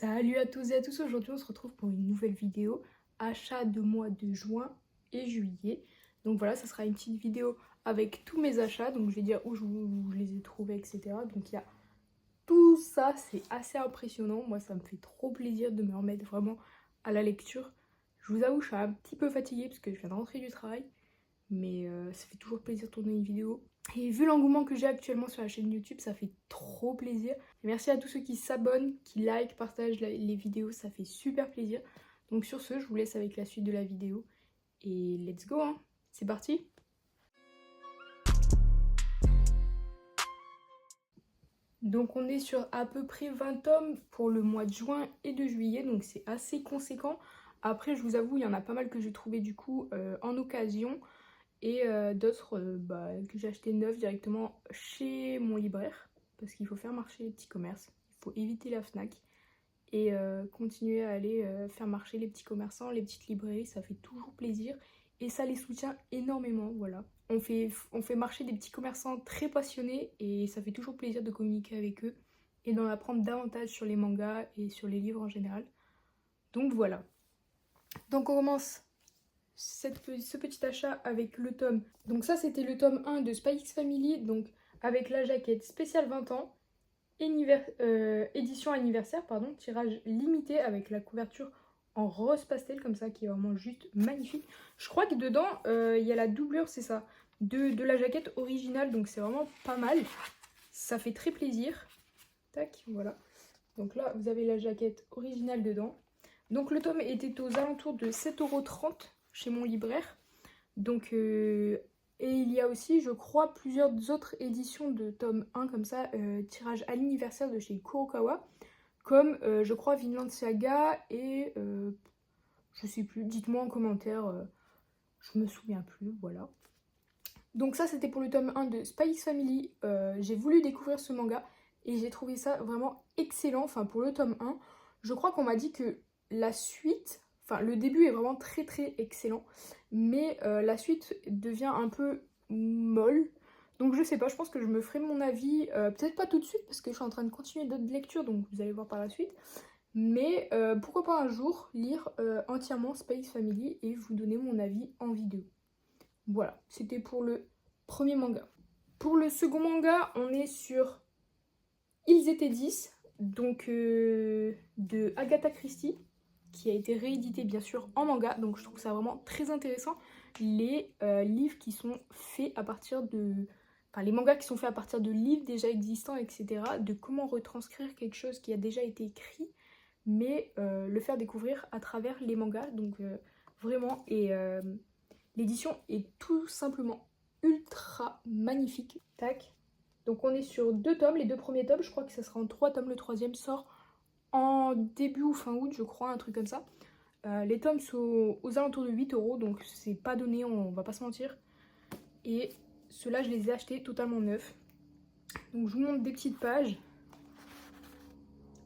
Salut à tous et à tous, aujourd'hui on se retrouve pour une nouvelle vidéo, achat de mois de juin et juillet. Donc voilà, ça sera une petite vidéo avec tous mes achats, donc je vais dire où je les ai trouvés, etc. Donc il y a tout ça, c'est assez impressionnant, moi ça me fait trop plaisir de me remettre vraiment à la lecture. Je vous avoue, je suis un petit peu fatiguée parce que je viens de rentrer du travail, mais ça fait toujours plaisir de tourner une vidéo. Et vu l'engouement que j'ai actuellement sur la chaîne YouTube, ça fait trop plaisir. Et merci à tous ceux qui s'abonnent, qui like, partagent les vidéos, ça fait super plaisir. Donc sur ce, je vous laisse avec la suite de la vidéo. Et let's go, hein. C'est parti. Donc on est sur à peu près 20 tomes pour le mois de juin et de juillet, donc c'est assez conséquent. Après, je vous avoue, il y en a pas mal que j'ai trouvé du coup en occasion. Et d'autres que j'ai acheté neuf directement chez mon libraire, parce qu'il faut faire marcher les petits commerces, il faut éviter la Fnac et continuer à aller faire marcher les petits commerçants, les petites librairies, ça fait toujours plaisir et ça les soutient énormément, voilà. On fait marcher des petits commerçants très passionnés et ça fait toujours plaisir de communiquer avec eux et d'en apprendre davantage sur les mangas et sur les livres en général. Donc voilà. Donc on commence ce petit achat avec le tome. Donc ça c'était le tome 1 de Spy X Family, donc avec la jaquette spéciale 20 ans, édition anniversaire, pardon, tirage limité avec la couverture en rose pastel comme ça qui est vraiment juste magnifique. Je crois que dedans il y a la doublure, c'est ça, de la jaquette originale, donc c'est vraiment pas mal. Ça fait très plaisir. Tac, voilà. Donc là vous avez la jaquette originale dedans. Donc le tome était aux alentours de 7,30 € chez mon libraire. Donc, et il y a aussi, je crois, plusieurs autres éditions de tome 1 comme ça, tirage à l'anniversaire de chez Kurokawa, comme je crois Vinland Saga et je sais plus, dites-moi en commentaire, je me souviens plus, voilà. Donc ça c'était pour le tome 1 de Spy X Family, j'ai voulu découvrir ce manga et j'ai trouvé ça vraiment excellent, enfin pour le tome 1, je crois qu'on m'a dit que la suite, enfin le début est vraiment très très excellent, mais la suite devient un peu molle, donc je sais pas, je pense que je me ferai mon avis, peut-être pas tout de suite parce que je suis en train de continuer d'autres lectures, donc vous allez voir par la suite, mais pourquoi pas un jour lire entièrement Spy X Family et vous donner mon avis en vidéo. Voilà, c'était pour le premier manga. Pour le second manga, on est sur Ils étaient 10, donc de Agatha Christie, qui a été réédité bien sûr en manga, donc je trouve ça vraiment très intéressant. Les livres qui sont faits à partir de... Enfin, les mangas qui sont faits à partir de livres déjà existants, etc. De comment retranscrire quelque chose qui a déjà été écrit, mais le faire découvrir à travers les mangas, donc vraiment, et l'édition est tout simplement ultra magnifique. Tac. Donc on est sur 2 tomes, les 2 premiers tomes, je crois que ça sera en 3 tomes, le troisième sort en début ou fin août, je crois, un truc comme ça. Les tomes sont aux alentours de 8 €, donc c'est pas donné, on va pas se mentir. Et ceux-là, je les ai achetés totalement neufs. Donc je vous montre des petites pages.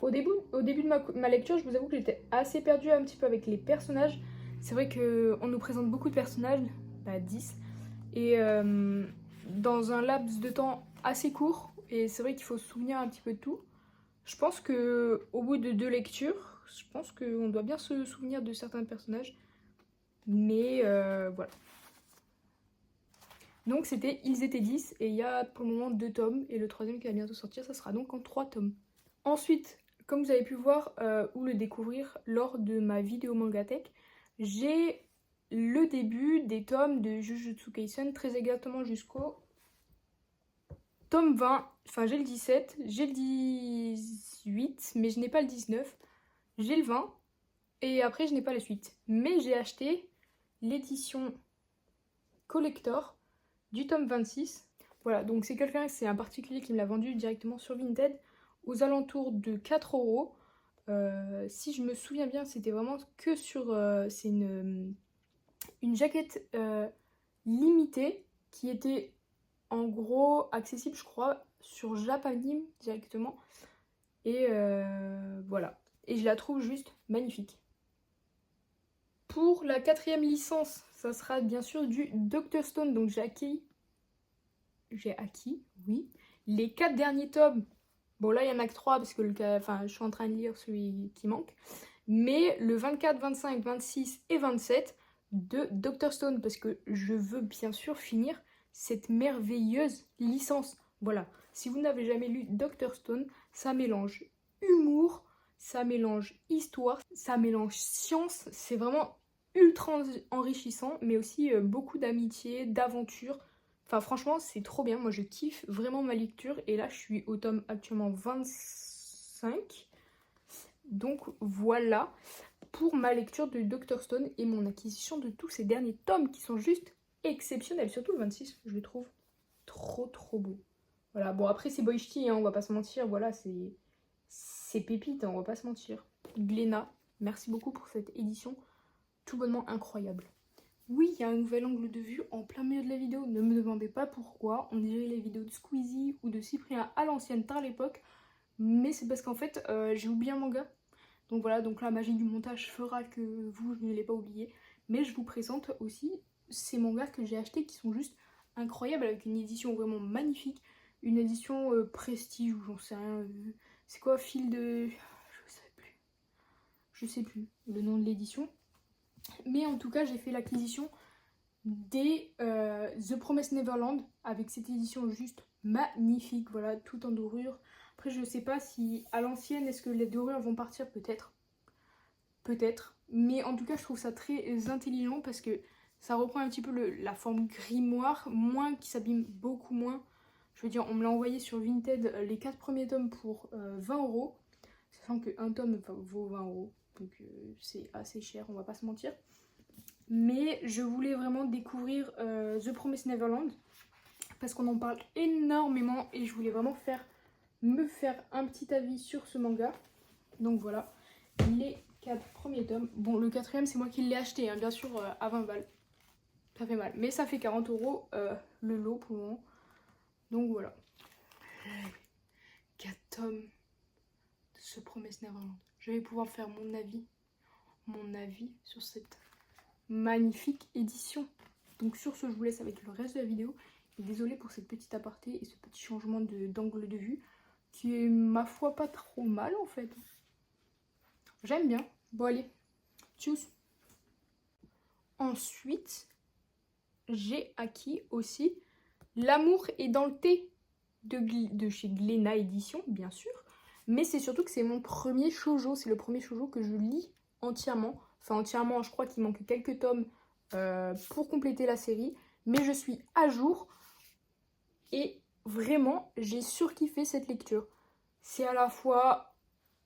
Au début de ma lecture, je vous avoue que j'étais assez perdue un petit peu avec les personnages. C'est vrai qu'on nous présente beaucoup de personnages, 10, et dans un laps de temps assez court, et c'est vrai qu'il faut se souvenir un petit peu de tout. Je pense que au bout de 2 lectures, je pense qu'on doit bien se souvenir de certains personnages, mais voilà. Donc c'était Ils étaient 10, et il y a pour le moment 2 tomes, et le troisième qui va bientôt sortir, ça sera donc en 3 tomes. Ensuite, comme vous avez pu voir ou le découvrir lors de ma vidéo Mangatech, j'ai le début des tomes de Jujutsu Kaisen, très exactement jusqu'au tome 20. Enfin, j'ai le 17, j'ai le 18, mais je n'ai pas le 19. J'ai le 20, et après je n'ai pas la suite. Mais j'ai acheté l'édition collector du tome 26. Voilà, donc c'est un particulier qui me l'a vendu directement sur Vinted aux alentours de 4 €. Si je me souviens bien, c'était vraiment que sur... c'est une jaquette limitée qui était en gros accessible, je crois, sur Japanime directement. Et voilà. Et je la trouve juste magnifique. Pour la 4e licence, ça sera bien sûr du Dr Stone. Donc j'ai acquis, oui, les 4 derniers tomes Bon là il y en a que 3 parce que je suis en train de lire celui qui manque. Mais le 24, 25, 26 et 27 de Dr Stone parce que je veux bien sûr finir cette merveilleuse licence. Voilà, si vous n'avez jamais lu Dr Stone, ça mélange humour, ça mélange histoire, ça mélange science, c'est vraiment ultra enrichissant, mais aussi beaucoup d'amitié, d'aventure. Enfin franchement c'est trop bien, moi je kiffe vraiment ma lecture et là je suis au tome actuellement 25. Donc voilà pour ma lecture de Dr Stone et mon acquisition de tous ces derniers tomes qui sont juste exceptionnels, surtout le 26, je le trouve trop beau. Voilà, bon après c'est Boïchti, hein, on va pas se mentir, voilà, c'est pépite, hein, on va pas se mentir. Glénat, merci beaucoup pour cette édition tout bonnement incroyable. Oui, il y a un nouvel angle de vue en plein milieu de la vidéo, ne me demandez pas pourquoi, on dirait les vidéos de Squeezie ou de Cyprien à l'ancienne tard l'époque, mais c'est parce qu'en fait j'ai oublié un manga. Donc voilà, donc la magie du montage fera que vous ne l'ayez pas oublié. Mais je vous présente aussi ces mangas que j'ai achetés qui sont juste incroyables avec une édition vraiment magnifique. Une édition prestige ou j'en sais rien. C'est quoi, fil de... Je sais plus le nom de l'édition. Mais en tout cas, j'ai fait l'acquisition des The Promised Neverland avec cette édition juste magnifique. Voilà, tout en dorure. Après, je sais pas si à l'ancienne, est-ce que les dorures vont partir? Peut-être. Peut-être. Mais en tout cas, je trouve ça très intelligent parce que ça reprend un petit peu la forme grimoire, moins qui s'abîme beaucoup moins. Je veux dire, on me l'a envoyé sur Vinted les 4 premiers tomes pour 20€. Sachant qu'un tome vaut 20€. Donc c'est assez cher, on va pas se mentir. Mais je voulais vraiment découvrir The Promised Neverland parce qu'on en parle énormément et je voulais vraiment me faire un petit avis sur ce manga. Donc voilà, les 4 premiers tomes. Bon, le 4e, c'est moi qui l'ai acheté, hein, bien sûr, à 20 balles. Ça fait mal. Mais ça fait 40€ le lot pour le moment. Donc voilà. 4 tomes de ce Promised Neverland. Je vais pouvoir faire mon avis sur cette magnifique édition. Donc sur ce, je vous laisse avec le reste de la vidéo. Et désolée pour cette petite aparté et ce petit changement d'angle de vue qui est, ma foi, pas trop mal en fait. J'aime bien. Bon allez, tchuss. Ensuite, j'ai acquis aussi L'amour est dans le thé de chez Glénat Édition, bien sûr. Mais c'est surtout que c'est mon premier shoujo. C'est le premier shoujo que je lis entièrement. Enfin entièrement, je crois qu'il manque quelques tomes pour compléter la série. Mais je suis à jour. Et vraiment, j'ai surkiffé cette lecture. C'est à la fois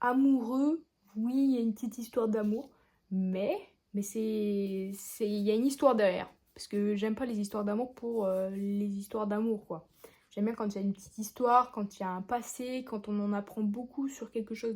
amoureux. Oui, il y a une petite histoire d'amour. Mais il y a une histoire derrière. Parce que j'aime pas les histoires d'amour pour les histoires d'amour, quoi. J'aime bien quand il y a une petite histoire, quand il y a un passé, quand on en apprend beaucoup sur quelque chose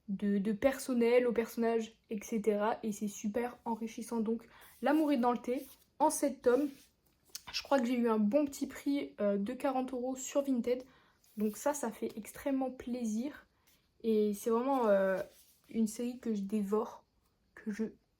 de personnel au personnage, etc. Et c'est super enrichissant. Donc, L'amour est dans le thé, en 7 tomes. Je crois que j'ai eu un bon petit prix de 40€ sur Vinted. Donc ça fait extrêmement plaisir. Et c'est vraiment une série que je dévore,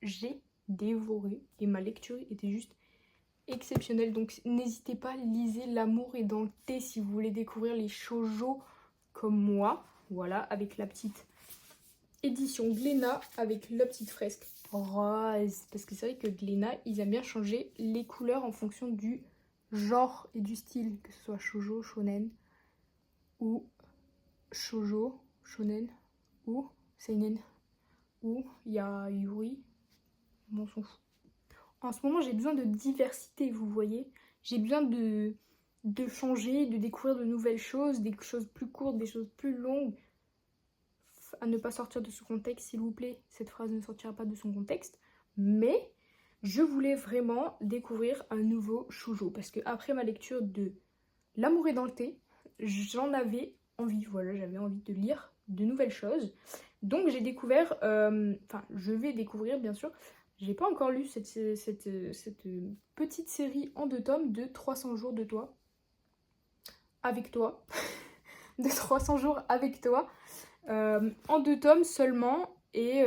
j'ai dévoré. Et ma lecture était juste exceptionnelle. Donc n'hésitez pas, lisez L'amour est dans le thé si vous voulez découvrir les shoujo comme moi. Voilà, avec la petite édition Glénat, avec la petite fresque rose. Parce que c'est vrai que Glénat, ils aiment bien changer les couleurs en fonction du genre et du style. Que ce soit shoujo, shonen, ou shoujo, shonen, ou seinen, ou yaoi, on s'en fout. En ce moment, j'ai besoin de diversité, vous voyez. J'ai besoin de changer, de découvrir de nouvelles choses, des choses plus courtes, des choses plus longues. À ne pas sortir de ce contexte, s'il vous plaît. Cette phrase ne sortira pas de son contexte. Mais je voulais vraiment découvrir un nouveau shoujo. Parce que après ma lecture de L'amour est dans le thé, j'en avais envie. Voilà, j'avais envie de lire de nouvelles choses. Donc j'ai découvert, je vais découvrir bien sûr. J'ai pas encore lu cette petite série en 2 tomes de 300 jours de toi. Avec toi. De 300 jours avec toi. En 2 tomes seulement. Et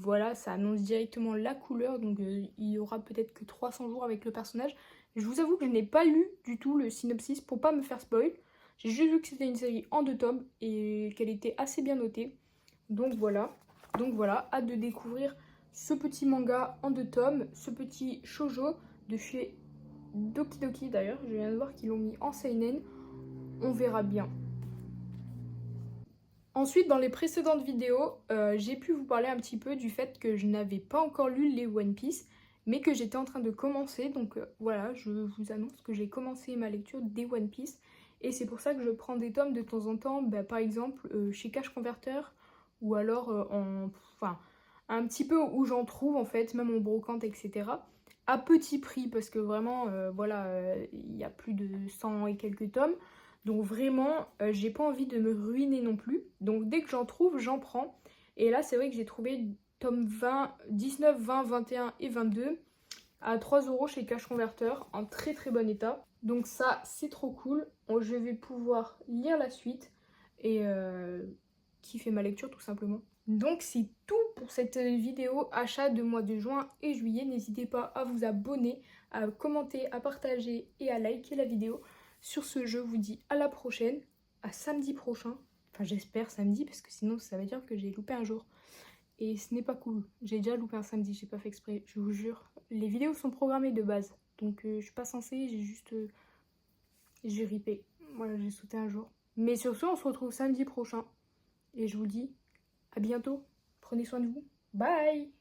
voilà, ça annonce directement la couleur. Donc il y aura peut-être que 300 jours avec le personnage. Je vous avoue que je n'ai pas lu du tout le synopsis pour pas me faire spoil. J'ai juste vu que c'était une série en 2 tomes et qu'elle était assez bien notée. Donc voilà, hâte de découvrir ce petit manga en 2 tomes, ce petit shoujo de chez Doki Doki d'ailleurs. Je viens de voir qu'ils l'ont mis en seinen, on verra bien. Ensuite, dans les précédentes vidéos, j'ai pu vous parler un petit peu du fait que je n'avais pas encore lu les One Piece, mais que j'étais en train de commencer. Donc voilà, je vous annonce que j'ai commencé ma lecture des One Piece. Et c'est pour ça que je prends des tomes de temps en temps, par exemple chez Cash Converter, ou alors enfin, un petit peu où j'en trouve en fait, même en brocante, etc. À petit prix, parce que vraiment, voilà, il y a plus de 100 et quelques tomes. Donc vraiment, j'ai pas envie de me ruiner non plus. Donc dès que j'en trouve, j'en prends. Et là, c'est vrai que j'ai trouvé tome 20, 19, 20, 21 et 22 à 3 € chez Cash Converter en très très bon état. Donc ça, c'est trop cool. Je vais pouvoir lire la suite et kiffer ma lecture tout simplement. Donc c'est tout pour cette vidéo achat de mois de juin et juillet. N'hésitez pas à vous abonner, à commenter, à partager et à liker la vidéo. Sur ce, je vous dis à la prochaine, à samedi prochain. Enfin, j'espère samedi, parce que sinon, ça veut dire que j'ai loupé un jour. Et ce n'est pas cool. J'ai déjà loupé un samedi, j'ai pas fait exprès, je vous jure. Les vidéos sont programmées de base. Donc, je suis pas censée, j'ai juste... j'ai ripé. Voilà, j'ai sauté un jour. Mais sur ce, on se retrouve samedi prochain. Et je vous dis à bientôt. Prenez soin de vous. Bye!